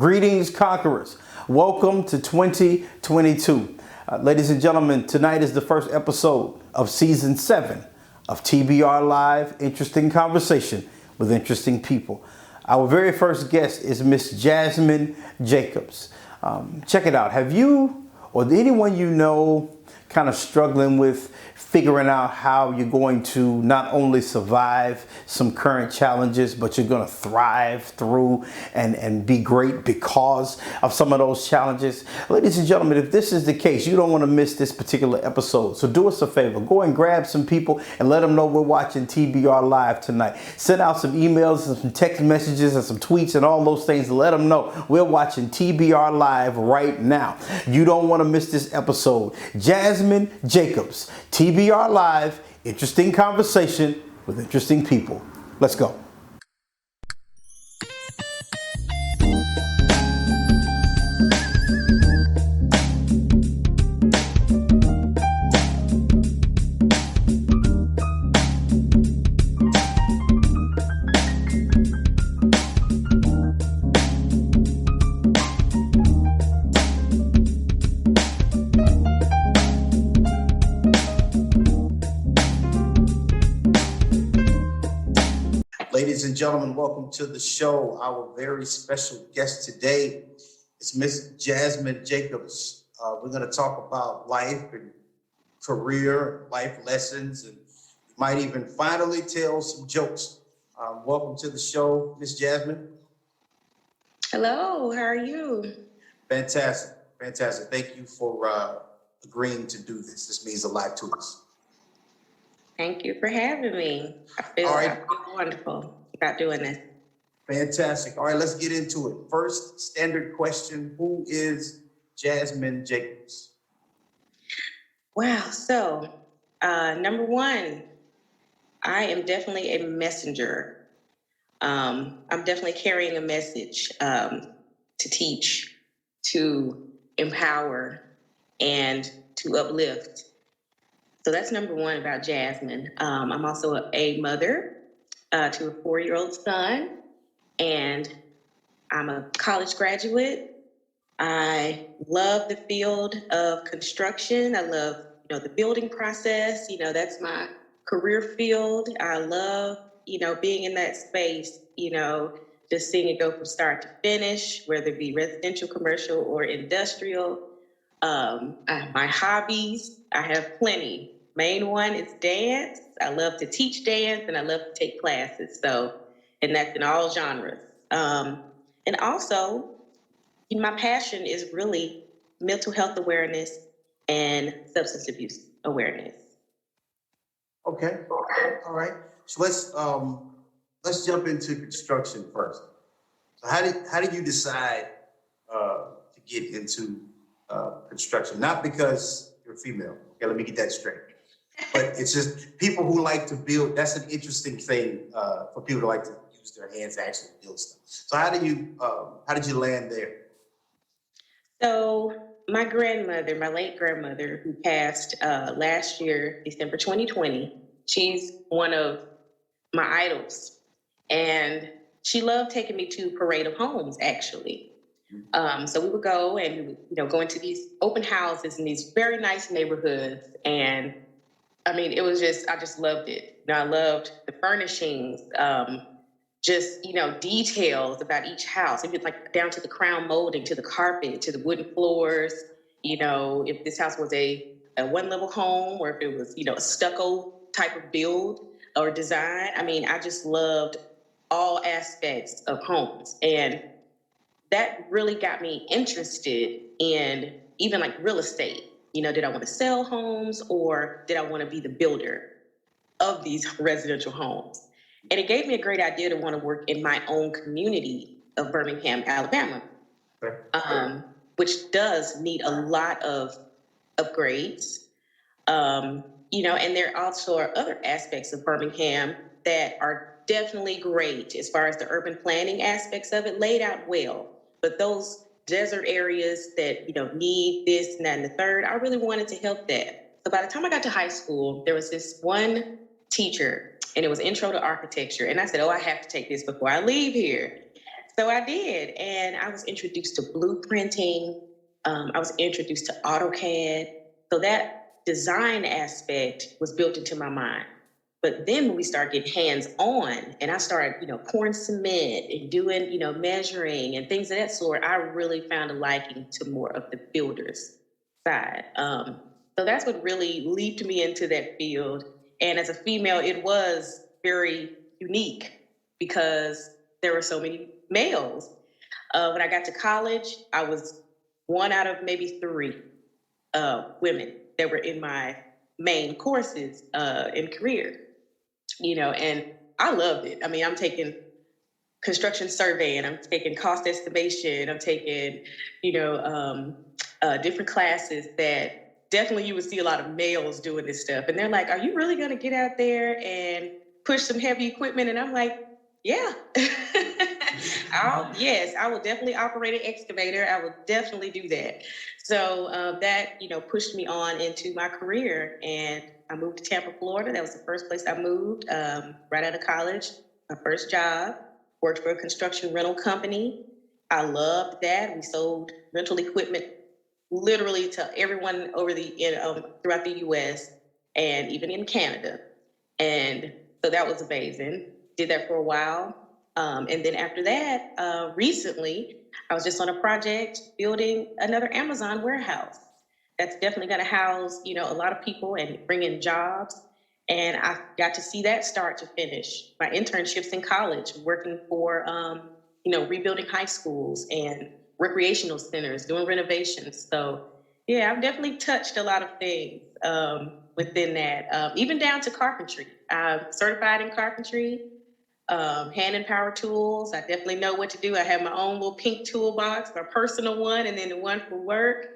Greetings, conquerors. Welcome to 2022. Ladies and gentlemen, tonight is the first episode of season 7 of TBR Live, Interesting Conversation with Interesting People. Our very first guest is Miss Jasmine Jacobs. Check it out. Have you or anyone you know kind of struggling with figuring out how you're going to not only survive some current challenges, but you're going to thrive through and be great because of some of those challenges? Ladies and gentlemen, if this is the case, you don't want to miss this particular episode. So do us a favor, go and grab some people and let them know we're watching TBR Live tonight. Send out some emails and some text messages and some tweets and all those things to let them know we're watching TBR Live right now. You don't want to miss this episode. Jasmine Jacobs, TBR Live, interesting conversation with interesting people. Let's go. Ladies and gentlemen, welcome to the show. Our very special guest today is Miss Jasmine Jacobs. We're going to talk about life and career, life lessons, and might even finally tell some jokes. Welcome to the show, Miss Jasmine. Hello, how are you? Fantastic, fantastic. Thank you for agreeing to do this. This means a lot to us. Thank you for having me. I feel wonderful about doing this. Fantastic. All right, let's get into it. First, standard question. Who is Jasmine Jacobs? Wow, so number one, I am definitely a messenger. I'm definitely carrying a message to teach, to empower, and to uplift. So that's number one about Jasmine. I'm also a mother to a 4-year-old son, and I'm a college graduate. I love the field of construction. I love, the building process. That's my career field. I love, being in that space, just seeing it go from start to finish, whether it be residential, commercial, or industrial. My hobbies, I have plenty. Main one is dance. I love to teach dance and I love to take classes. And that's in all genres. And also, my passion is really mental health awareness and substance abuse awareness. Okay. All right. So let's jump into construction first. So how did you decide to get into construction? Not because you're female. Okay, let me get that straight. But it's just people who like to build. That's an interesting thing for people who like to use their hands to actually build stuff. So how did you land there? So my grandmother, my late grandmother, who passed last year, December 2020, she's one of my idols. And she loved taking me to Parade of Homes, actually. So we would go and, go into these open houses in these very nice neighborhoods. And I mean, I just loved it. I loved the furnishings, details about each house. It was like down to the crown molding, to the carpet, to the wooden floors. If this house was a one-level home or if it was, a stucco type of build or design. I mean, I just loved all aspects of homes. And that really got me interested in even like real estate. Did I want to sell homes or did I want to be the builder of these residential homes? And it gave me a great idea to want to work in my own community of Birmingham, Alabama, which does need a lot of upgrades. And there also are other aspects of Birmingham that are definitely great as far as the urban planning aspects of it, laid out well. But those desert areas that, need this and that and the third, I really wanted to help that. So by the time I got to high school, there was this one teacher and it was Intro to Architecture. And I said, I have to take this before I leave here. So I did, and I was introduced to blueprinting. I was introduced to AutoCAD. So that design aspect was built into my mind. But then when we started getting hands-on and I started, pouring cement and doing, measuring and things of that sort, I really found a liking to more of the builder's side. So that's what really leaped me into that field. And as a female, it was very unique because there were so many males. When I got to college, I was one out of maybe three women that were in my main courses in career, and I loved it. I mean, I'm taking construction surveying, I'm taking cost estimation, I'm taking, different classes that definitely you would see a lot of males doing this stuff. And they're like, are you really going to get out there and push some heavy equipment? And I'm like, yeah. Yes, I will definitely operate an excavator. I will definitely do that. So that, pushed me on into my career. And I moved to Tampa, Florida. That was the first place I moved right out of college. My first job, worked for a construction rental company. I loved that. We sold rental equipment literally to everyone throughout the U.S. and even in Canada. And so that was amazing. Did that for a while. And then after that, recently, I was just on a project building another Amazon warehouse. That's definitely going to house, a lot of people and bring in jobs. And I got to see that start to finish. My internships in college, working for, rebuilding high schools and recreational centers, doing renovations. So, yeah, I've definitely touched a lot of things within that, even down to carpentry. I'm certified in carpentry, hand and power tools. I definitely know what to do. I have my own little pink toolbox, my personal one, and then the one for work.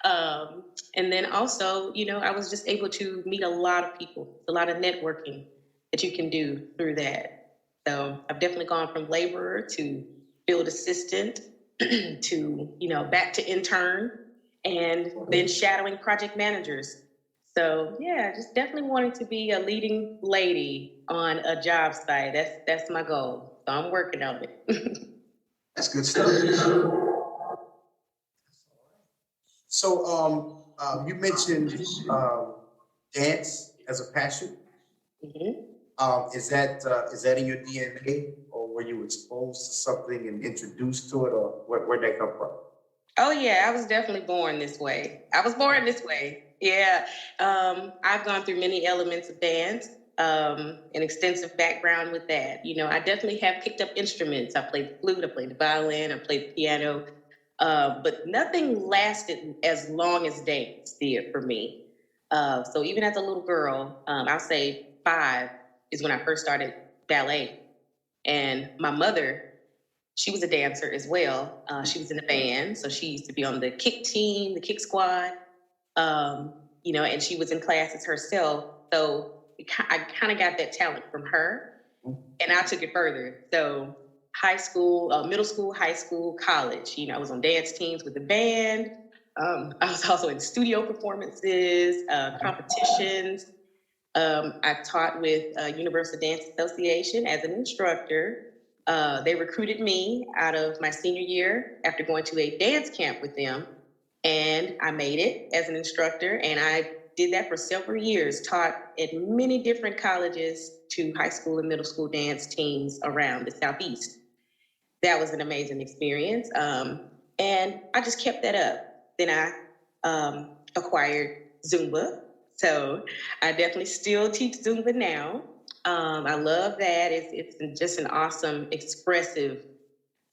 And then also, I was just able to meet a lot of people, a lot of networking that you can do through that. So I've definitely gone from laborer to field assistant to, back to intern and then shadowing project managers. So yeah, just definitely wanting to be a leading lady on a job site. That's my goal. So I'm working on it. That's good stuff. So you mentioned dance as a passion. Mm-hmm. Is that in your DNA, or were you exposed to something and introduced to it, or where'd that come from? Oh yeah, I was definitely born this way. I was born this way. Yeah. I've gone through many elements of dance, an extensive background with that. I definitely have picked up instruments. I played the flute, I played the violin, I played the piano, but nothing lasted as long as dance did for me. So even as a little girl, I'll say 5 is when I first started ballet. And my mother, she was a dancer as well. She was in a band, so she used to be on the kick team, the kick squad, and she was in classes herself. So I kind of got that talent from her, and I took it further. So high school, middle school, high school, college, I was on dance teams with the band. I was also in studio performances, competitions. I taught with Universal Dance Association as an instructor. They recruited me out of my senior year after going to a dance camp with them. And I made it as an instructor. And I did that for several years, taught at many different colleges to high school and middle school dance teams around the Southeast. That was an amazing experience. And I just kept that up. Then I acquired Zumba. So I definitely still teach Zumba now. I love that. It's just an awesome, expressive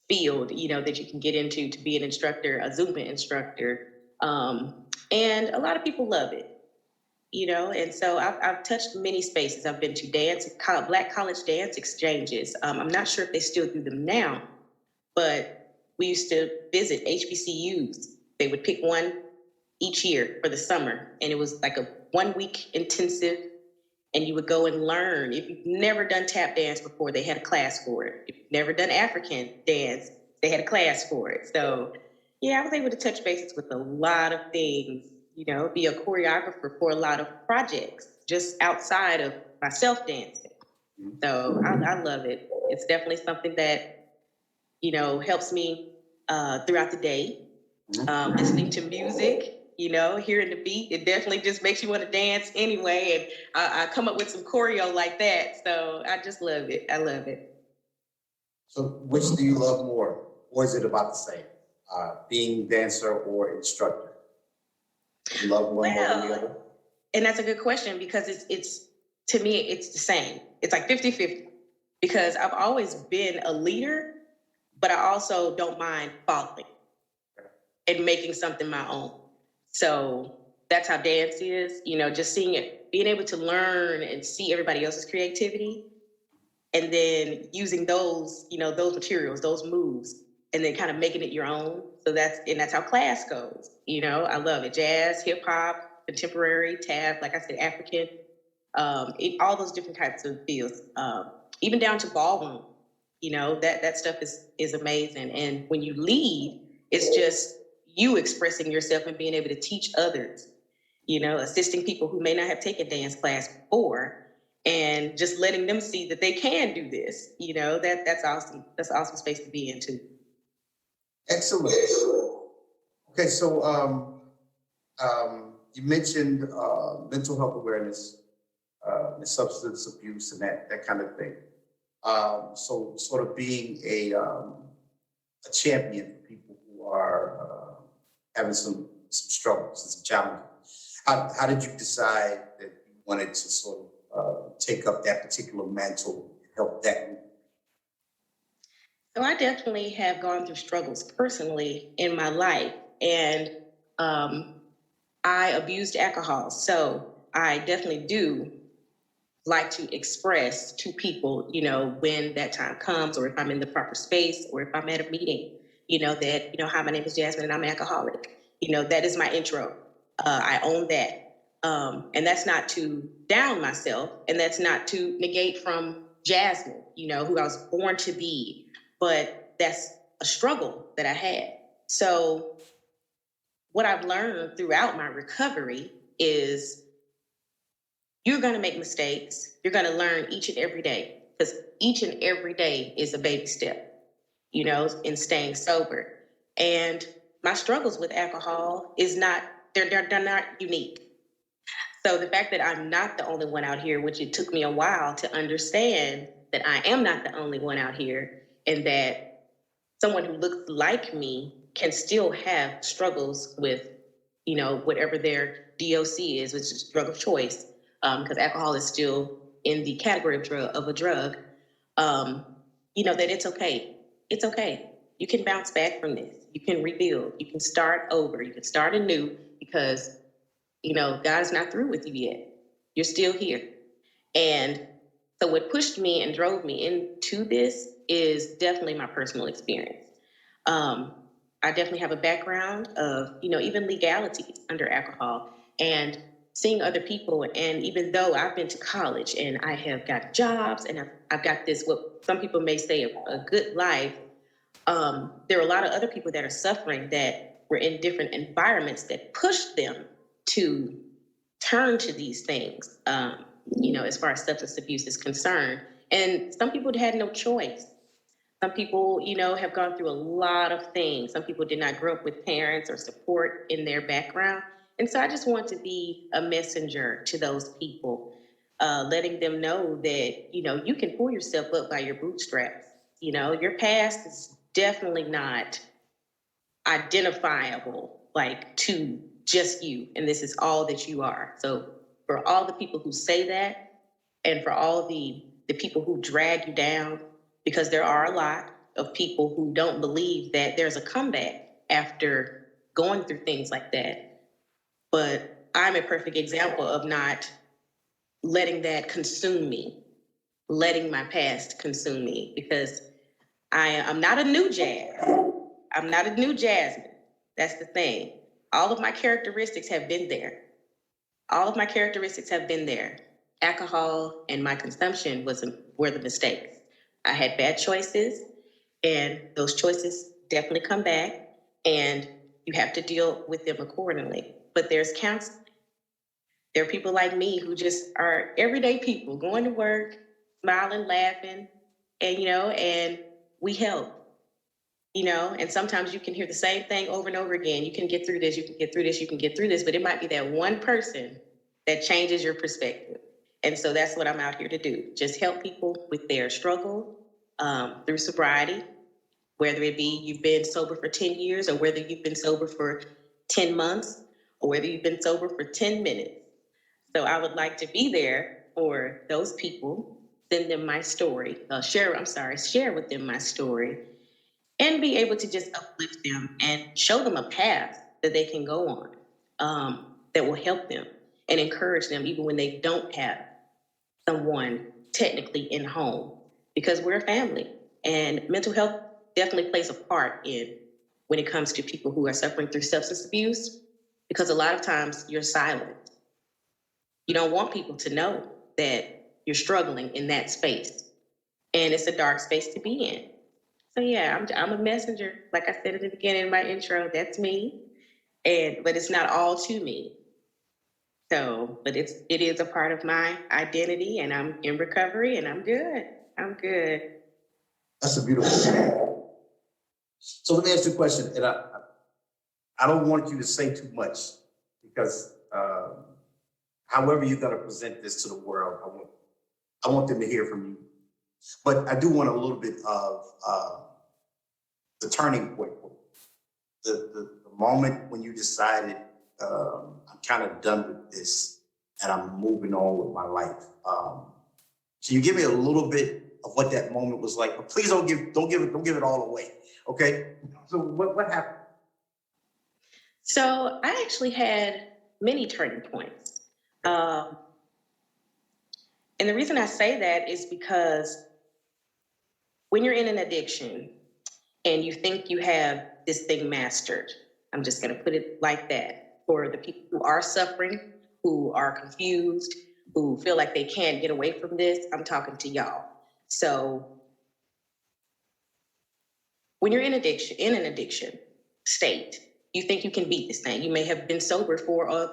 field, that you can get into to be an instructor, a Zumba instructor. And a lot of people love it, and so I've touched many spaces. I've been to Black college dance exchanges. I'm not sure if they still do them now, but we used to visit HBCUs. They would pick one each year for the summer, and it was like a 1-week intensive, and you would go and learn. If you've never done tap dance before, they had a class for it. If you've never done African dance, they had a class for it. So yeah, I was able to touch bases with a lot of things, be a choreographer for a lot of projects just outside of myself dancing. So I love it. It's definitely something that helps me throughout the day. Listening to music, hearing the beat, it definitely just makes you want to dance anyway. And I come up with some choreo like that. So I just love it. I love it. So which do you love more? Or is it about the same? Being dancer or instructor? You love one more than the other? And that's a good question because it's to me, it's the same. It's like 50-50 because I've always been a leader, but I also don't mind following and making something my own. So that's how dance is, just seeing it, being able to learn and see everybody else's creativity and then using those, those materials, those moves, and then kind of making it your own. So that's how class goes. I love it. Jazz, hip hop, contemporary, tap, like I said, African, all those different types of fields, even down to ballroom. That stuff is amazing. And when you lead, it's just you expressing yourself and being able to teach others, assisting people who may not have taken dance class before and just letting them see that they can do this. That's awesome. That's an awesome space to be in too. Excellent. Okay, so you mentioned mental health awareness, and substance abuse, and that kind of thing. So sort of being a champion for people who are having some struggles and some challenges. How did you decide that you wanted to sort of take up that particular mantle and help that group? So I definitely have gone through struggles personally in my life, and I abused alcohol. So I definitely do like to express to people, when that time comes, or if I'm in the proper space, or if I'm at a meeting, that, hi, my name is Jasmyn and I'm an alcoholic. That is my intro. I own that. And that's not to down myself, and that's not to negate from Jasmyn, who I was born to be. But that's a struggle that I had. So what I've learned throughout my recovery is you're going to make mistakes. You're going to learn each and every day, because each and every day is a baby step, in staying sober. And my struggles with alcohol they're not unique. So the fact that I'm not the only one out here, which it took me a while to understand that I am not the only one out here, and that someone who looks like me can still have struggles with, whatever their DOC is, which is drug of choice, because alcohol is still in the category of a drug, that it's okay. It's okay. You can bounce back from this. You can rebuild. You can start over. You can start anew, because, God's not through with you yet. You're still here. And so what pushed me and drove me into this is definitely my personal experience. I definitely have a background of, even legalities under alcohol, and seeing other people. And even though I've been to college and I have got jobs and I've got this, what some people may say a good life, there are a lot of other people that are suffering, that were in different environments that pushed them to turn to these things, as far as substance abuse is concerned. And some people had no choice. Some people, have gone through a lot of things. Some people did not grow up with parents or support in their background. And so I just want to be a messenger to those people, letting them know that, you can pull yourself up by your bootstraps. Your past is definitely not identifiable, like, to just you, and this is all that you are. So for all the people who say that, and for all the people who drag you down, because there are a lot of people who don't believe that there's a comeback after going through things like that. But I'm a perfect example of not letting that consume me, letting my past consume me, because I'm not a new Jazz. I'm not a new Jasmyn. That's the thing. All of my characteristics have been there. All of my characteristics have been there. Alcohol and my consumption were the mistakes. I had bad choices, and those choices definitely come back, and you have to deal with them accordingly. But there's counseling. There are people like me who just are everyday people going to work, smiling, laughing, and and we help. and sometimes you can hear the same thing over and over again. You can get through this, you can get through this, you can get through this, but it might be that one person that changes your perspective. And so that's what I'm out here to do. Just help people with their struggle through sobriety, whether it be you've been sober for 10 years or whether you've been sober for 10 months or whether you've been sober for 10 minutes. So I would like to be there for those people, send them my story, share with them my story, and be able to just uplift them and show them a path that they can go on that will help them and encourage them even when they don't have someone technically in home, because we're a family and mental health definitely plays a part in when it comes to people who are suffering through substance abuse, because a lot of times you're silent. You don't want people to know that you're struggling in that space, and it's a dark space to be in. So yeah, I'm a messenger. Like I said at the beginning of my intro, that's me. But it's not all to me. So, but it is a part of my identity, and I'm in recovery, and I'm good. I'm good. That's a beautiful thing. So let me ask you a question, and I don't want you to say too much because however you're going to present this to the world, I want them to hear from you. But I do want a little bit of the turning point, the moment when you decided I'm kind of done with this and I'm moving on with my life. Can you give me a little bit of what that moment was like? But please don't give it all away. Okay. So what happened? So I actually had many turning points. And the reason I say that is because when you're in an addiction and you think you have this thing mastered, I'm just going to put it like that, for the people who are suffering, who are confused, who feel like they can't get away from this, I'm talking to y'all. So when you're in an addiction state, you think you can beat this thing. You may have been sober for a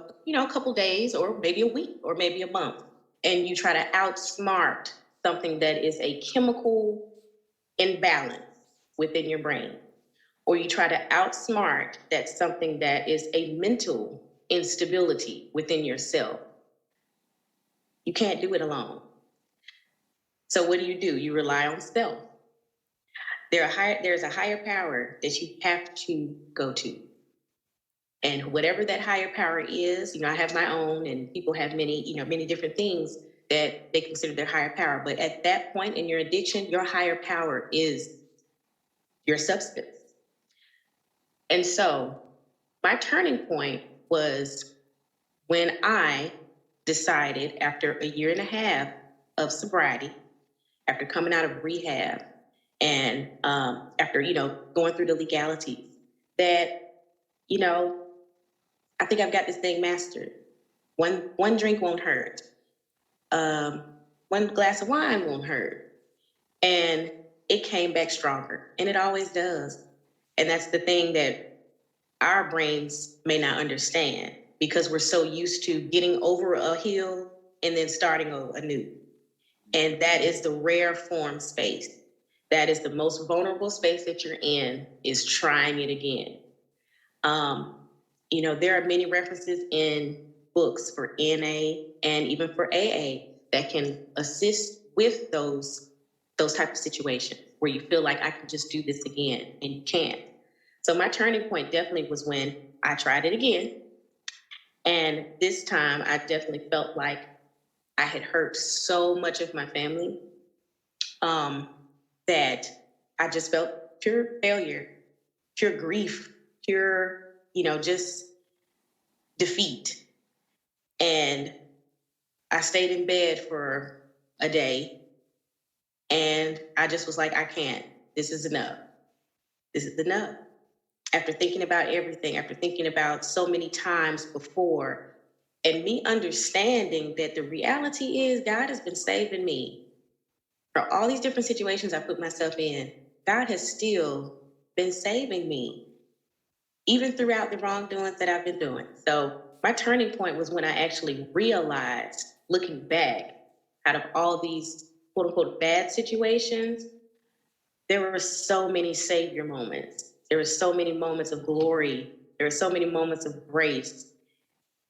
couple days or maybe a week or maybe a month, and you try to outsmart something that is a chemical imbalance within your brain, or you try to outsmart that's something that is a mental instability within yourself. You can't do it alone. So what do? You rely on self. There's a higher power that you have to go to. And whatever that higher power is, I have my own, and people have many different things that they consider their higher power. But at that point in your addiction, your higher power is your substance. And so my turning point was when I decided, after a year and a half of sobriety, after coming out of rehab, and after going through the legalities, that I think I've got this thing mastered. One drink won't hurt. One glass of wine won't hurt. And it came back stronger, and it always does. And that's the thing that our brains may not understand, because we're so used to getting over a hill and then starting anew. And that is the rare form space. That is the most vulnerable space that you're in, is trying it again. There are many references in books for NA and even for AA that can assist with those type of situations where you feel like I can just do this again, and you can't. So my turning point definitely was when I tried it again. And this time I definitely felt like I had hurt so much of my family that I just felt pure failure, pure grief, pure, just defeat. And I stayed in bed for a day, and I just was like, I can't. This is enough. This is enough. After thinking about everything, after thinking about so many times before, and me understanding that the reality is God has been saving me for all these different situations I put myself in. God has still been saving me, even throughout the wrongdoings that I've been doing. So my turning point was when I actually realized, looking back, out of all these quote unquote bad situations, there were so many savior moments. There were so many moments of glory. There were so many moments of grace.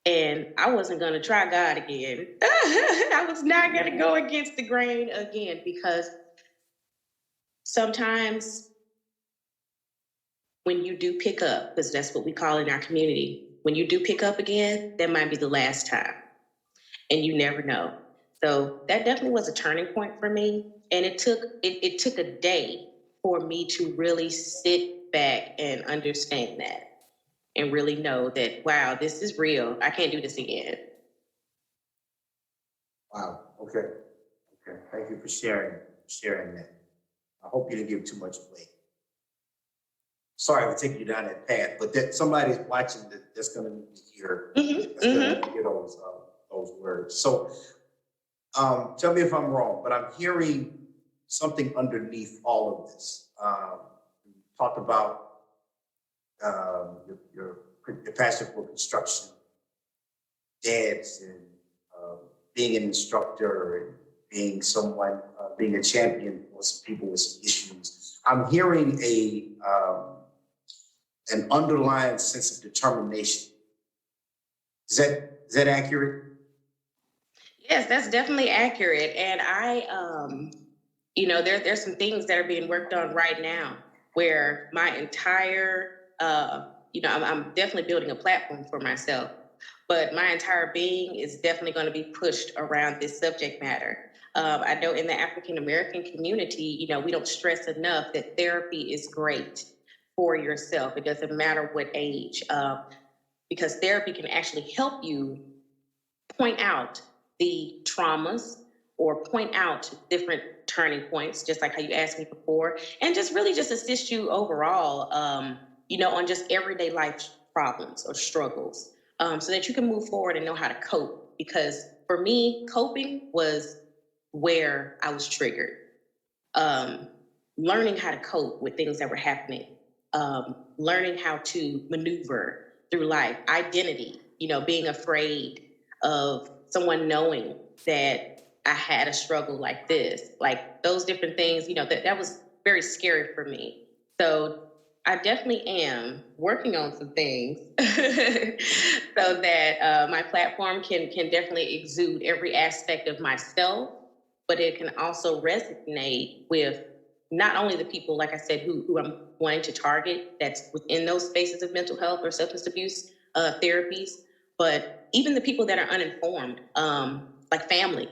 And I wasn't going to try God again. I was not going to go against the grain again, because sometimes when you do pick up, because that's what we call it in our community, when you do pick up again, that might be the last time. And you never know. So that definitely was a turning point for me. And it took a day for me to really sit back and understand that and really know that, wow, this is real. I can't do this again. Wow. Okay. Okay. Thank you for sharing that. I hope you didn't give too much away. Sorry to take you down that path, but that somebody's watching that's going to hear, hear those words. So, tell me if I'm wrong, but I'm hearing something underneath all of this. You talked about your passion for construction, dads, and being an instructor, and being someone, being a champion for some people with some issues. I'm hearing an underlying sense of determination. Is that accurate? Yes, that's definitely accurate. And there's some things that are being worked on right now where my entire, I'm definitely building a platform for myself, but my entire being is definitely going to be pushed around this subject matter. I know in the African American community, we don't stress enough that therapy is great for yourself. It doesn't matter what age, because therapy can actually help you point out the traumas or point out different turning points, just like how you asked me before, and just really just assist you overall, on just everyday life problems or struggles, so that you can move forward and know how to cope. Because for me, coping was where I was triggered. Learning how to cope with things that were happening, learning how to maneuver through life, identity, being afraid of someone knowing that I had a struggle like this, like those different things, that was very scary for me. So I definitely am working on some things so that my platform can definitely exude every aspect of myself, but it can also resonate with not only the people, like I said, who I'm wanting to target, that's within those spaces of mental health or substance abuse therapies, but even the people that are uninformed, like family,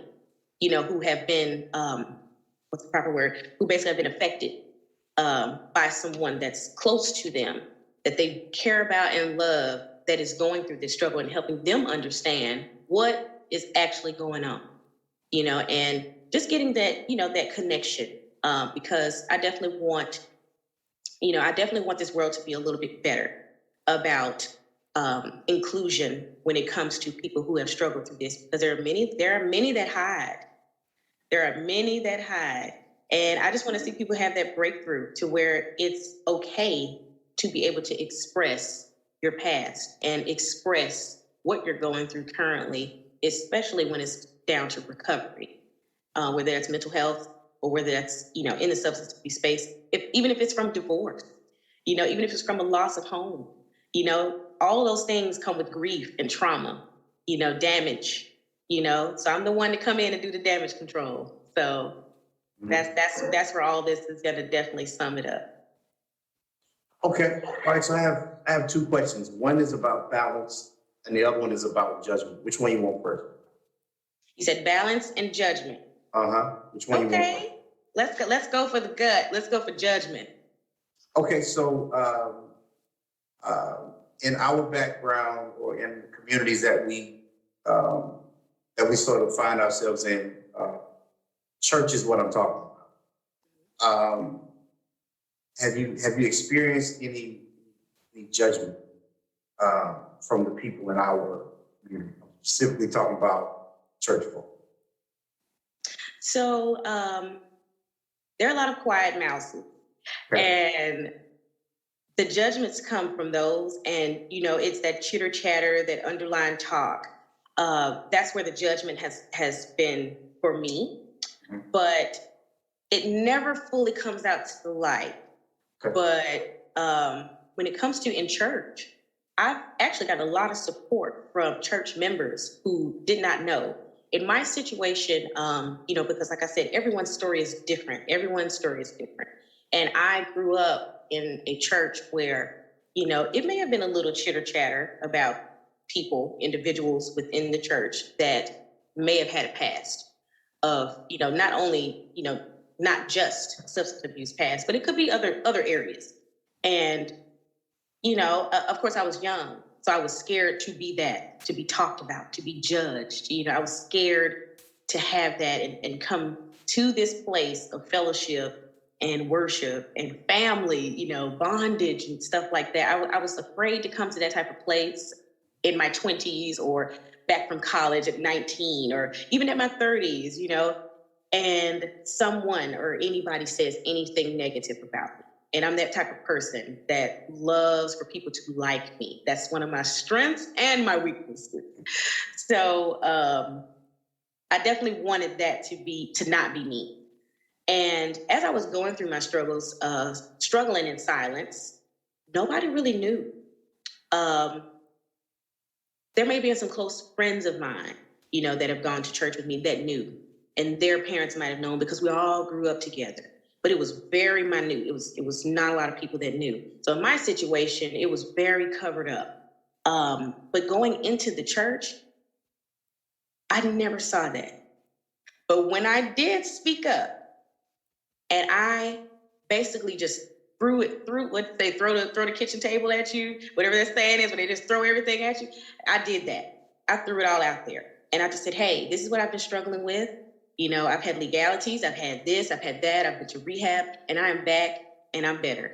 who have been, what's the proper word, who basically have been affected by someone that's close to them, that they care about and love, that is going through this struggle, and helping them understand what is actually going on, and just getting that, that connection, because I definitely want this world to be a little bit better about inclusion when it comes to people who have struggled through this, because there are many that hide. There are many that hide. And I just want to see people have that breakthrough to where it's okay to be able to express your past and express what you're going through currently, especially when it's down to recovery, whether it's mental health or whether that's, in the substance abuse space, even if it's from divorce, even if it's from a loss of home, all of those things come with grief and trauma, damage, so I'm the one to come in and do the damage control. So that's where all this is going to definitely sum it up. Okay. All right. So I have two questions. One is about balance, and the other one is about judgment. Which one you want first? You said balance and judgment. Which one you want first? Okay. Let's go for the gut. Let's go for judgment. Okay. So in our background, or in the communities that we sort of find ourselves in, church is what I'm talking about. Have you experienced any judgment from the people in our community? I'm specifically talking about church folk. So there are a lot of quiet mouths, and the judgments come from those, and it's that chitter chatter, that underlying talk. That's where the judgment has been for me. But it never fully comes out to the light. Okay. But when it comes to in church, I've actually got a lot of support from church members who did not know. In my situation, because like I said, everyone's story is different. Everyone's story is different. And I grew up in a church where, it may have been a little chitter chatter about people, individuals within the church that may have had a past of, not only, not just substance abuse past, but it could be other areas. And, of course I was young, so I was scared to be that, to be talked about, to be judged. I was scared to have that and come to this place of fellowship and worship and family, bondage and stuff like that. I was afraid to come to that type of place in my 20s or back from college at 19 or even at my 30s, and someone or anybody says anything negative about me. And I'm that type of person that loves for people to like me. That's one of my strengths and my weaknesses. So I definitely wanted that to not be me. And as I was going through my struggles, struggling in silence, nobody really knew. There may be some close friends of mine, that have gone to church with me that knew, and their parents might have known because we all grew up together. But it was very minute. It was not a lot of people that knew. So in my situation, it was very covered up. But going into the church, I never saw that. But when I did speak up, and I basically just threw what they throw the kitchen table at you, whatever that saying is, when they just throw everything at you. I did that. I threw it all out there. And I just said, hey, this is what I've been struggling with. I've had legalities, I've had this, I've had that, I've been to rehab, and I am back and I'm better.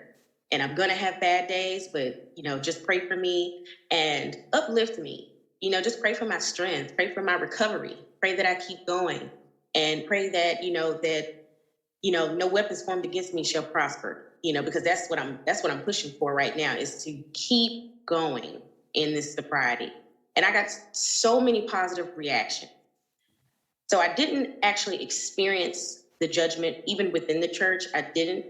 And I'm gonna have bad days, but just pray for me and uplift me. Just pray for my strength, pray for my recovery, pray that I keep going, and pray that, no weapons formed against me shall prosper, because that's what I'm pushing for right now, is to keep going in this sobriety. And I got so many positive reactions. So I didn't actually experience the judgment even within the church. I didn't.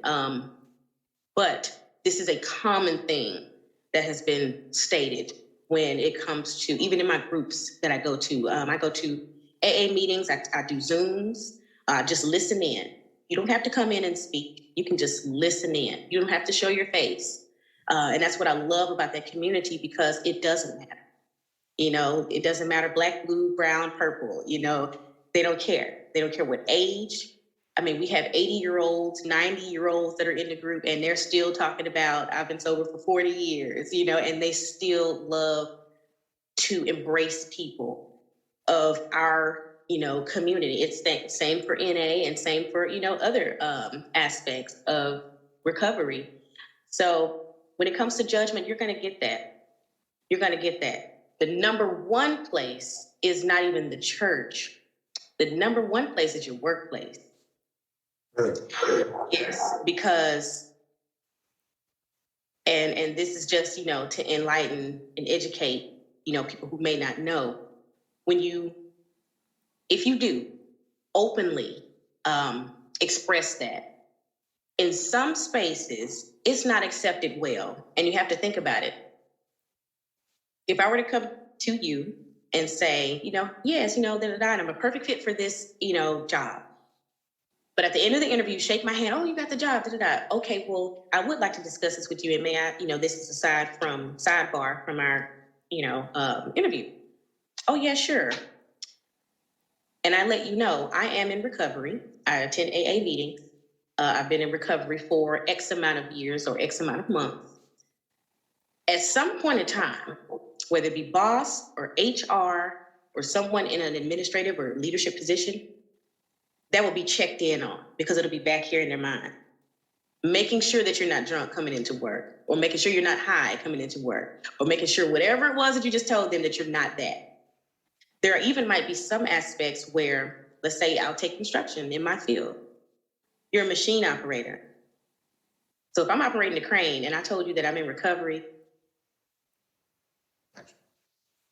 But this is a common thing that has been stated when it comes to, even in my groups that I go to. I go to AA meetings. I do Zooms. Just listen in. You don't have to come in and speak. You can just listen in. You don't have to show your face. And that's what I love about that community, because it doesn't matter. It doesn't matter, black, blue, brown, purple. They don't care. They don't care what age. I mean, we have 80-year-olds, 90-year-olds that are in the group, and they're still talking about, I've been sober for 40 years, and they still love to embrace people of our, community. It's the same for NA and same for, other aspects of recovery. So when it comes to judgment, you're going to get that. You're going to get that. The number one place is not even the church. The number one place is your workplace. Really? Yes, because, and this is just, to enlighten and educate, people who may not know. If you do openly express that, in some spaces, it's not accepted well. And you have to think about it. If I were to come to you and say, yes, and I'm a perfect fit for this, job. But at the end of the interview, shake my hand. Oh, you got the job. Okay, well, I would like to discuss this with you. And may I, this is sidebar from our, interview. Oh, yeah, sure. And I let you know, I am in recovery. I attend AA meetings. I've been in recovery for X amount of years or X amount of months. At some point in time, whether it be boss or HR or someone in an administrative or leadership position, that will be checked in on, because it'll be back here in their mind. Making sure that you're not drunk coming into work, or making sure you're not high coming into work, or making sure whatever it was that you just told them that you're not that. There even might be some aspects where, let's say I'll take construction in my field. You're a machine operator. So if I'm operating a crane and I told you that I'm in recovery,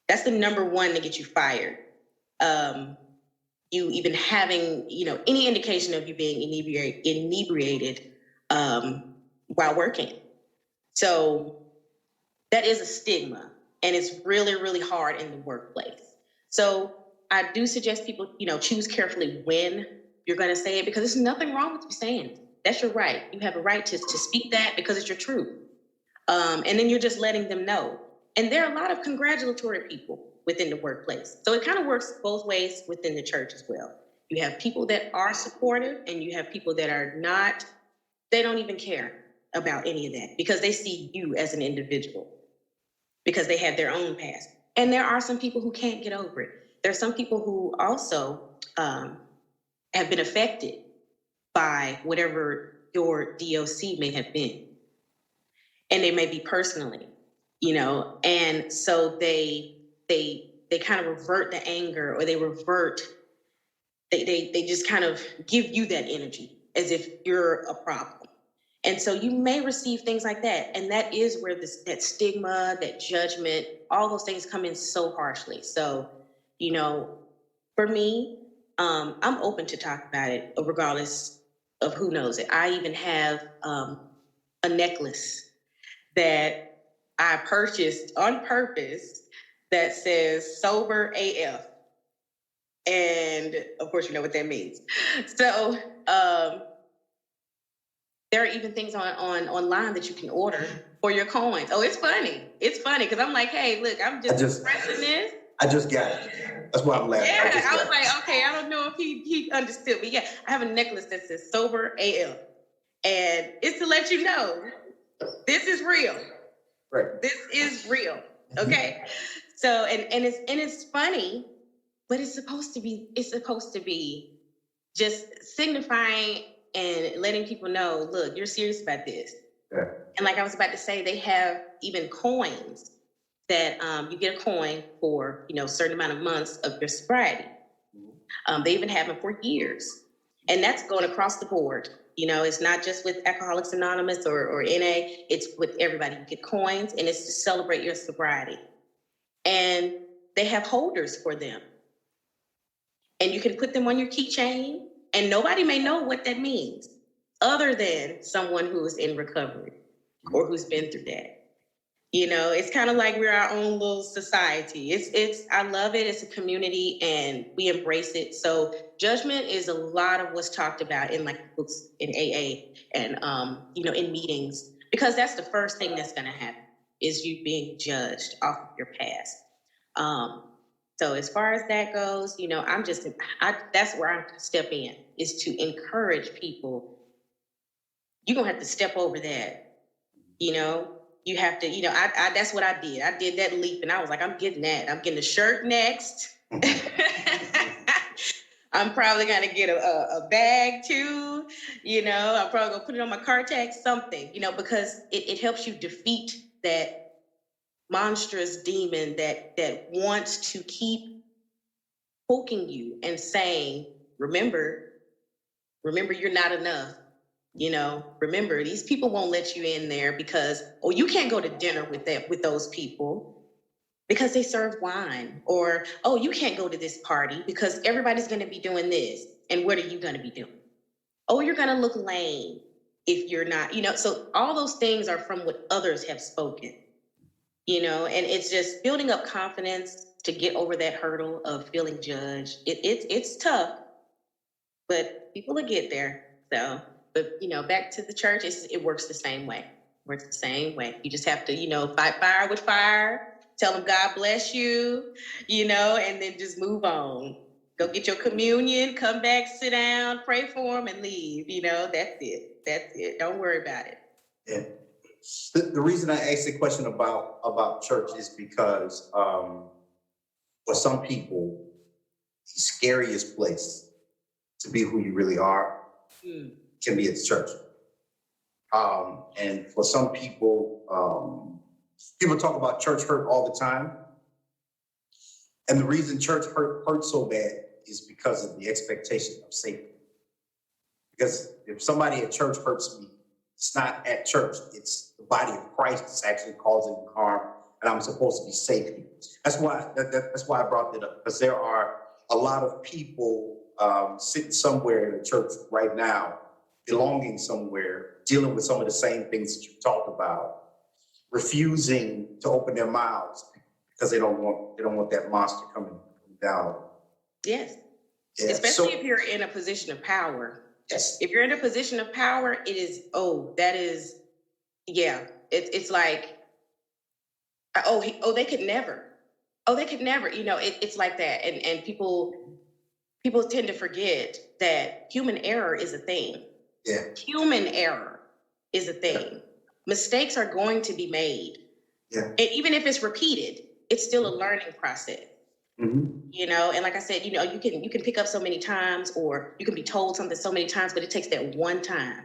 that's the number one to get you fired. you even having, any indication of you being inebriated while working. So that is a stigma, and it's really, really hard in the workplace. So I do suggest people, choose carefully when you're going to say it, because there's nothing wrong with you saying it. That's your right. You have a right to speak that because it's your truth. And then you're just letting them know. And there are a lot of congratulatory people within the workplace. So it kind of works both ways within the church as well. You have people that are supportive, and you have people that are not. They don't even care about any of that because they see you as an individual, because they have their own past. And there are some people who can't get over it. There are some people who also have been affected by whatever your DOC may have been. And they may be personally, and so they kind of revert the anger, or they just kind of give you that energy as if you're a problem. And so you may receive things like that. And that is where that stigma, that judgment, all those things come in so harshly. So, for me, I'm open to talk about it regardless of who knows it. I even have a necklace that I purchased on purpose that says sober AF. And of course, you know what that means. So there are even things online that you can order for your coins. Oh, it's funny. It's funny because I'm like, hey, look, I'm just expressing this. I just got it. That's why I'm laughing. Yeah, I was like, okay, I don't know if he understood, but yeah, I have a necklace that says sober AF. And it's to let you know, this is real. Right. This is real. Okay. So, and it's funny, but it's supposed to be just signifying and letting people know, look, you're serious about this. Yeah. And like I was about to say, they have even coins that you get a coin for, a certain amount of months of your sobriety. They even have them for years. And that's going across the board. It's not just with Alcoholics Anonymous or NA, it's with everybody. You get coins, and it's to celebrate your sobriety. And they have holders for them. And you can put them on your keychain, and nobody may know what that means other than someone who is in recovery or who's been through that. It's kind of like we're our own little society. I love it. It's a community, and we embrace it. So judgment is a lot of what's talked about in like books in AA and, in meetings, because that's the first thing that's going to happen is you being judged off of your past. So as far as that goes, that's where I step in, is to encourage people. You're going to have to step over that, You have to, that's what I did. I did that leap, and I was like, I'm getting that. I'm getting a shirt next. I'm probably going to get a bag too. I'm probably going to put it on my car tag, something, because it helps you defeat that monstrous demon that wants to keep poking you and saying, remember you're not enough. Remember, these people won't let you in there because, you can't go to dinner with those people because they serve wine, or, you can't go to this party because everybody's going to be doing this. And what are you going to be doing? You're going to look lame if you're not, so all those things are from what others have spoken, and it's just building up confidence to get over that hurdle of feeling judged. It's tough, but people will get there. So, but back to the church, it works the same way. You just have to, fight fire with fire, tell them God bless you, and then just move on. Go get your communion, come back, sit down, pray for them, and leave. That's it. Don't worry about it. Yeah. The reason I asked the question about church is because for some people, the scariest place to be who you really are can be at church. And for some people, people talk about church hurt all the time. And the reason church hurts so bad is because of the expectation of safety. Because if somebody at church hurts me, it's not at church, it's the body of Christ that's actually causing harm, and I'm supposed to be safe here. That's why I brought that up, because there are a lot of people sitting somewhere in a church right now, belonging somewhere, dealing with some of the same things that you talked about, refusing to open their mouths because they don't want that monster coming down. Yes. Yeah. Especially if you're in a position of power. Yes. If you're in a position of power, it is, it's like, they could never. Oh, they could never, it's like that. And people tend to forget that human error is a thing. Yeah. Human error is a thing. Yeah. Mistakes are going to be made. Yeah. And even if it's repeated, it's still a learning process. Mm-hmm. And like I said, you can pick up so many times, or you can be told something so many times, but it takes that one time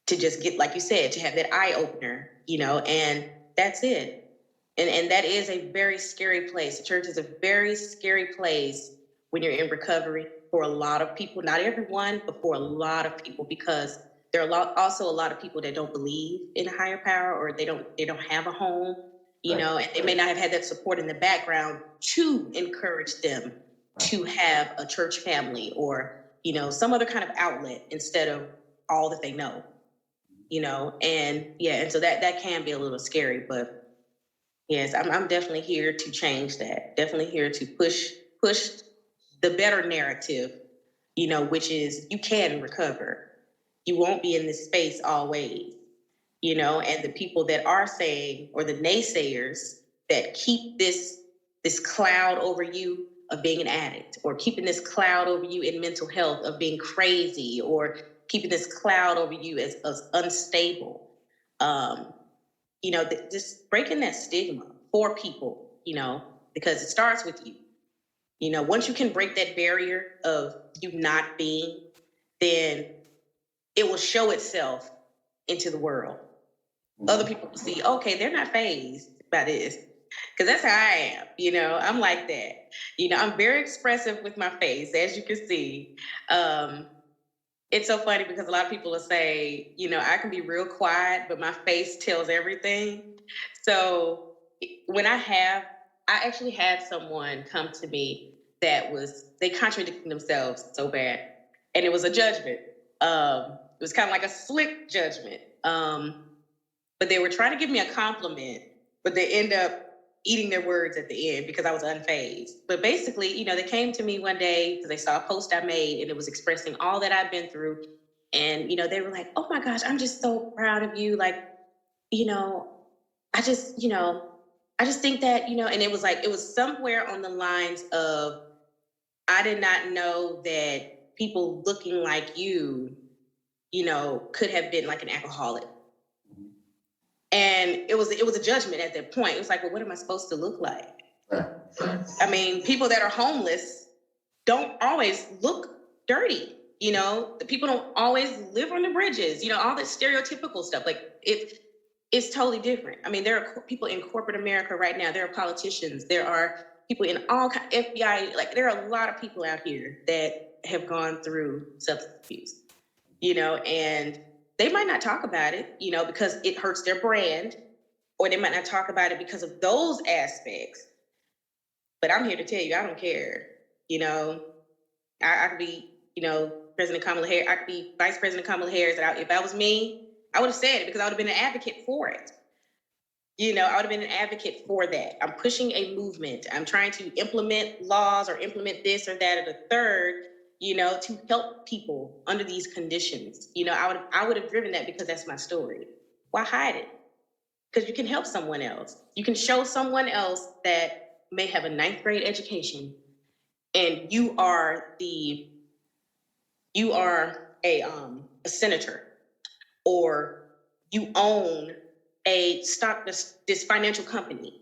to just get, like you said, to have that eye opener, and that's it. And that is a very scary place. The church is a very scary place when you're in recovery for a lot of people, not everyone, but for a lot of people, because there are also a lot of people that don't believe in a higher power, or they don't have a home, and they may not have had that support in the background to encourage them to have a church family, or, some other kind of outlet instead of all that they know, and so that can be a little scary, but yes, I'm definitely here to change that. Definitely here to push the better narrative, which is you can recover. You won't be in this space always, and the people that are saying, or the naysayers that keep this cloud over you of being an addict, or keeping this cloud over you in mental health of being crazy, or keeping this cloud over you as unstable. Just breaking that stigma for people, because it starts with you. Once you can break that barrier of you not being, then it will show itself into the world. Other people will see, okay, they're not fazed by this. Because that's how I am, I'm like that. I'm very expressive with my face, as you can see. It's so funny because a lot of people will say, I can be real quiet, but my face tells everything. So when I actually had someone come to me they contradicted themselves so bad. And it was a judgment. It was kind of like a slick judgment. But they were trying to give me a compliment, but they end up eating their words at the end because I was unfazed. But basically, they came to me one day because they saw a post I made and it was expressing all that I've been through. And, they were like, oh my gosh, I'm just so proud of you. Like, I just think that, and it was somewhere on the lines of, I did not know that people looking like you, could have been like an alcoholic. And it was a judgment at that point. It was like, well, what am I supposed to look like? Right. I mean, people that are homeless don't always look dirty. The people don't always live on the bridges, all that stereotypical stuff. Like it's totally different. I mean, there are people in corporate America right now. There are politicians. There are people in all kinds, FBI. Like there are a lot of people out here that have gone through substance abuse, and they might not talk about it, because it hurts their brand, or they might not talk about it because of those aspects. But I'm here to tell you, I don't care. I could be, President Kamala Harris. I could be Vice President Kamala Harris. If that was me, I would have said it because I would have been an advocate for it. I would have been an advocate for that. I'm pushing a movement. I'm trying to implement laws or implement this or that or the third, to help people under these conditions. I would have driven that because that's my story. Why hide it? Because you can help someone else. You can show someone else that may have a 9th grade education, and you are a senator, or you own this financial company.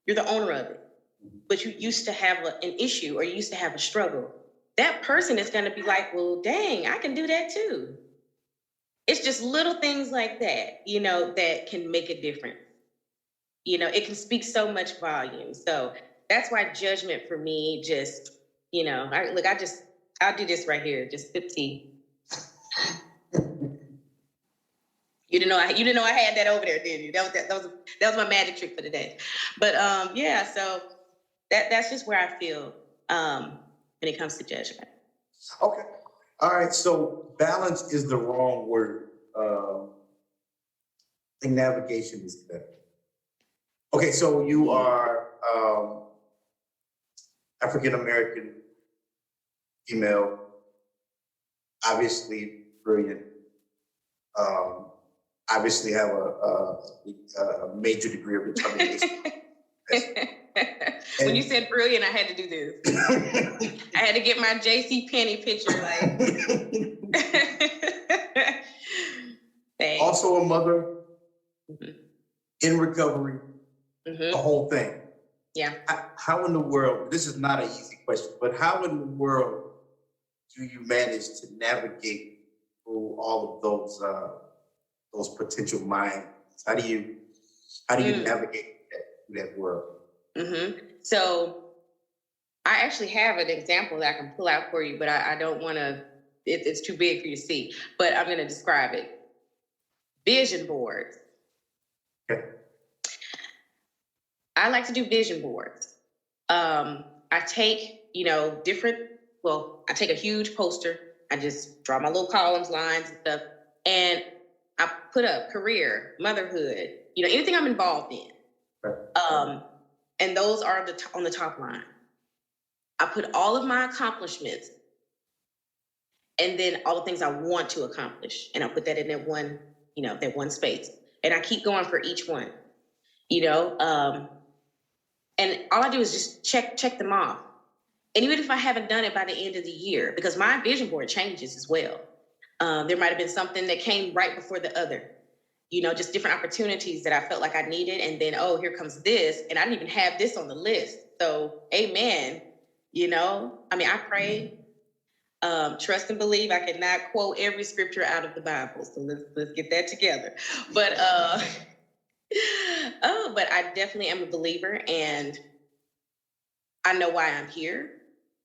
You're the owner of it, but you used to have an issue, or you used to have a struggle. That person is going to be like, well, dang, I can do that too. It's just little things like that, that can make a difference. It can speak so much volume. So that's why judgment for me just, I'll do this right here, just 15. You didn't know I had that over there, did you? That was my magic trick for the day. But so that's just where I feel when it comes to judgment. Okay. All right. So balance is the wrong word. I think navigation is better. Okay. So you are African American, female, obviously brilliant. Obviously have a major degree of determination. When you said brilliant, I had to do this. I had to get my J.C. Penney picture, like. Also a mother, in recovery, Mm-hmm. the whole thing. Yeah. How in the world, this is not an easy question, but how in the world do you manage to navigate through all of those potential minds? How do you navigate that world? Mm-hmm. So I actually have an example that I can pull out for you, but I don't want to, it's too big for you to see, but I'm going to describe it. Vision boards. Okay. I like to do vision boards. I take, I take a huge poster. I just draw my little columns, lines and stuff. And I put up career, motherhood, anything I'm involved in. Okay. And those are on the top line. I put all of my accomplishments and then all the things I want to accomplish. And I put that in that one space. And I keep going for each one, and all I do is just check them off. And even if I haven't done it by the end of the year, because my vision board changes as well. There might've been something that came right before the other, just different opportunities that I felt like I needed. And then, here comes this. And I didn't even have this on the list. So amen. I pray, trust and believe. I cannot quote every scripture out of the Bible. So let's get that together. But, but I definitely am a believer and I know why I'm here.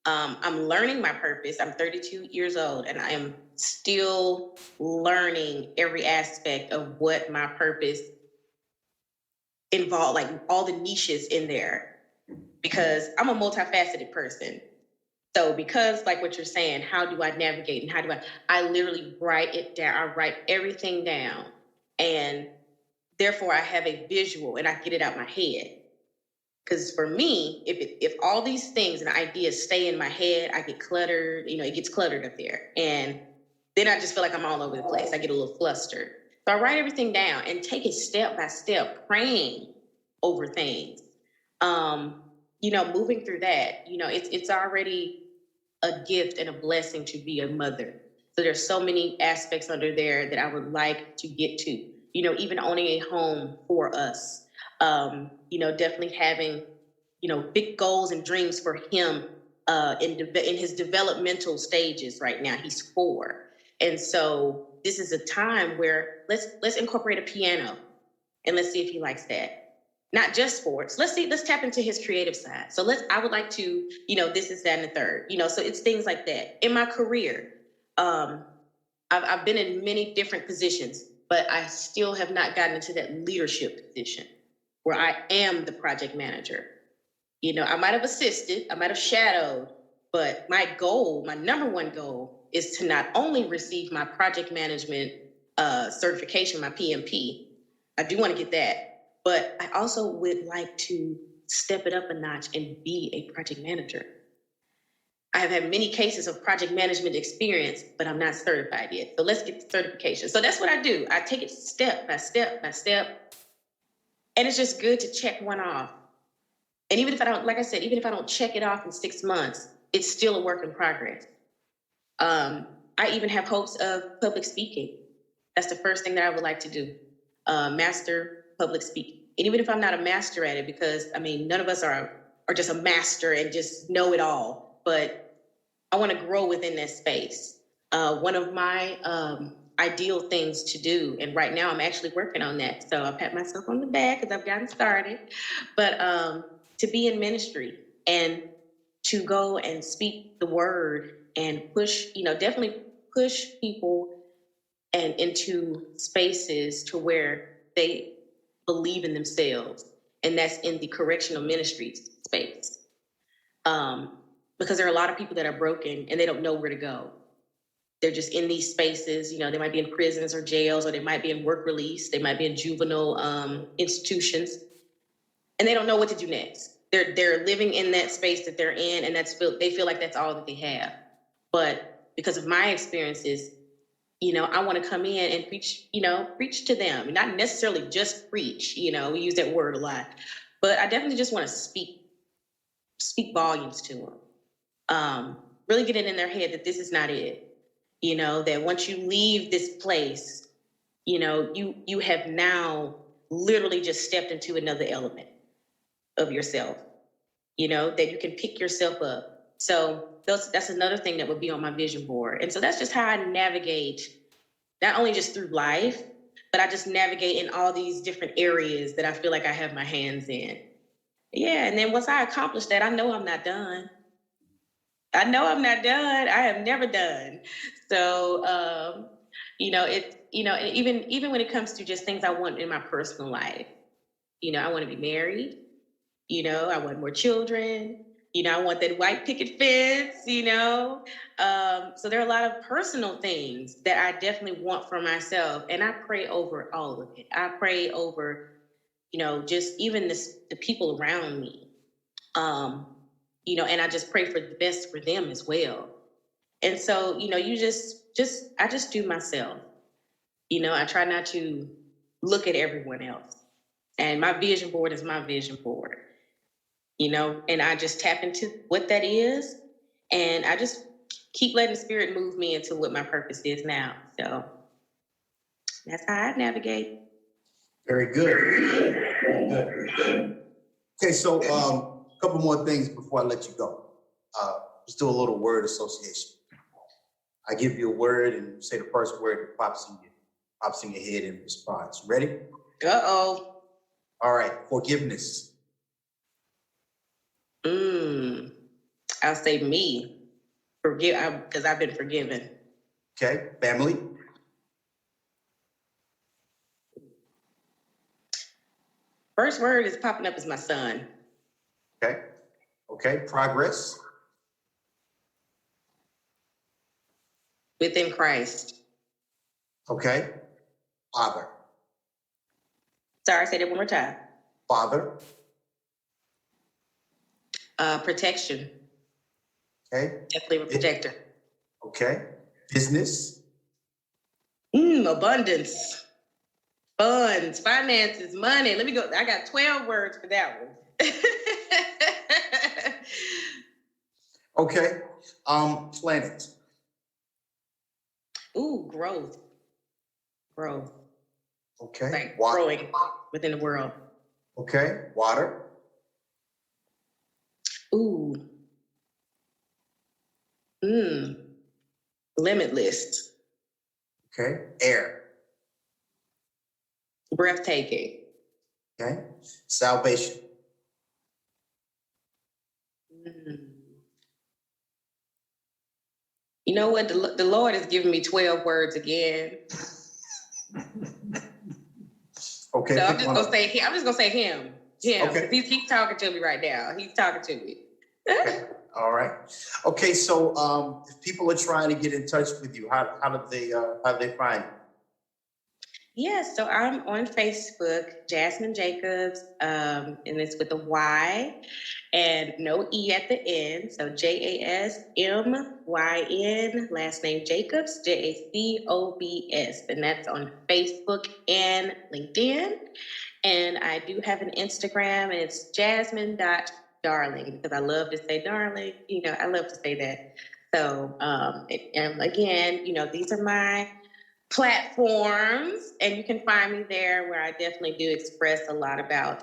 I'm learning my purpose. I'm 32 years old and I am still learning every aspect of what my purpose involved, like all the niches in there, because I'm a multifaceted person. So because like what you're saying, how do I navigate and how do I literally write it down. I write everything down and therefore I have a visual and I get it out my head. Because for me, if all these things and ideas stay in my head, I get cluttered, it gets cluttered up there. And then I just feel like I'm all over the place. I get a little flustered. So I write everything down and take it step by step, praying over things. Moving through that, it's already a gift and a blessing to be a mother. So there's so many aspects under there that I would like to get to, even owning a home for us. Definitely having, big goals and dreams for him in his developmental stages right now. He's 4. And so this is a time where let's incorporate a piano and let's see if he likes that. Not just sports. Let's tap into his creative side. So I would like to, this is that and the third, so it's things like that. In my career, I've been in many different positions, but I still have not gotten into that leadership position where I am the project manager. I might have assisted, I might have shadowed, but my number one goal is to not only receive my project management certification, my PMP. I do want to get that, but I also would like to step it up a notch and be a project manager. I have had many cases of project management experience, but I'm not certified yet. So let's get the certification. So that's what I do. I take it step by step by step. And it's just good to check one off. And even if I don't, like I said, even if I don't check it off in 6 months, it's still a work in progress. I even have hopes of public speaking. That's the first thing that I would like to do. Master public speaking. And even if I'm not a master at it, because none of us are just a master and just know it all, but I want to grow within that space. One of my ideal things to do, and right now I'm actually working on that. So I pat myself on the back because I've gotten started, but to be in ministry and to go and speak the word and push, definitely push people and into spaces to where they believe in themselves. And that's in the correctional ministry space. because there are a lot of people that are broken and they don't know where to go. They're just in these spaces, you know, they might be in prisons or jails, or they might be in work release. They might be in juvenile institutions, and they don't know what to do next. They're living in that space that they're in, and they feel like that's all that they have. But because of my experiences, you know, I want to come in and preach to them, not necessarily just preach. You know, we use that word a lot, but I definitely just want to speak volumes to them. Really get it in their head that this is not it. You know, that once you leave this place, you know, you have now literally just stepped into another element of yourself, you know, that you can pick yourself up. So that's another thing that would be on my vision board. And so that's just how I navigate, not only just through life, but I just navigate in all these different areas that I feel like I have my hands in. Yeah, and then once I accomplish that, I know I'm not done. I know I'm not done. I am never done. So, and even when it comes to just things I want in my personal life, you know, I want to be married. You know, I want more children. You know, I want that white picket fence. You know, so there are a lot of personal things that I definitely want for myself, and I pray over all of it. I pray over, you know, just even the people around me. You know, and I just pray for the best for them as well. And so, you know, I just do myself. You know, I try not to look at everyone else. And my vision board is my vision board, you know, and I just tap into what that is. And I just keep letting the spirit move me into what my purpose is now. So that's how I navigate. Very good. Very good. Okay, so a couple more things before I let you go. Let's do a little word association. I give you a word and you say the first word that pops in your head in response. Ready? Uh-oh. All right, forgiveness. I'll say me. Because I've been forgiven. Okay, family. First word is popping up is my son. Okay, progress. Within Christ. Okay, father. Sorry, say that one more time. Father. Protection. Okay. Definitely a protector. Okay, business. Abundance. Funds, finances, money. Let me go. I got 12 words for that one. Okay, planet. Growth. Okay, Like water. growing within the world. Okay, water. Limitless. Okay, air. Breathtaking. Okay, salvation. You know what? The Lord has given me 12 words again. Okay. So I'm just gonna say him. Him. Okay. He's talking to me right now. He's talking to me. Okay. All right. Okay. So, if people are trying to get in touch with you, how do they find you? Yes, so I'm on Facebook, Jasmine Jacobs, and it's with a Y and no E at the end. So JASMYN, last name Jacobs, JACOBS. And that's on Facebook and LinkedIn. And I do have an Instagram, and it's jasmine.darling, because I love to say darling. You know, I love to say that. So, and again, you know, these are my platforms, and you can find me there, where I definitely do express a lot about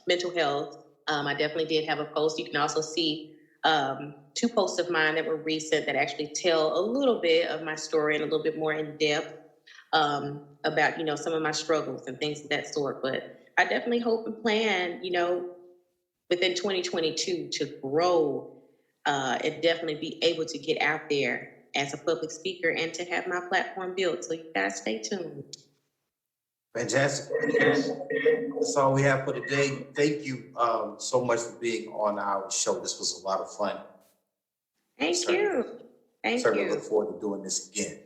mental health. I definitely did have a post. You can also see 2 posts of mine that were recent that actually tell a little bit of my story and a little bit more in depth about, you know, some of my struggles and things of that sort. But I definitely hope and plan, you know, within 2022 to grow and definitely be able to get out there as a public speaker and to have my platform built. So you guys stay tuned. Fantastic. That's all we have for today. Thank you so much for being on our show. This was a lot of fun. Thank you. Thank Certainly you. look forward to doing this again.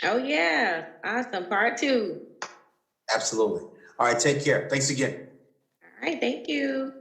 Oh, yeah. Awesome. Part 2. Absolutely. All right, take care. Thanks again. All right. Thank you.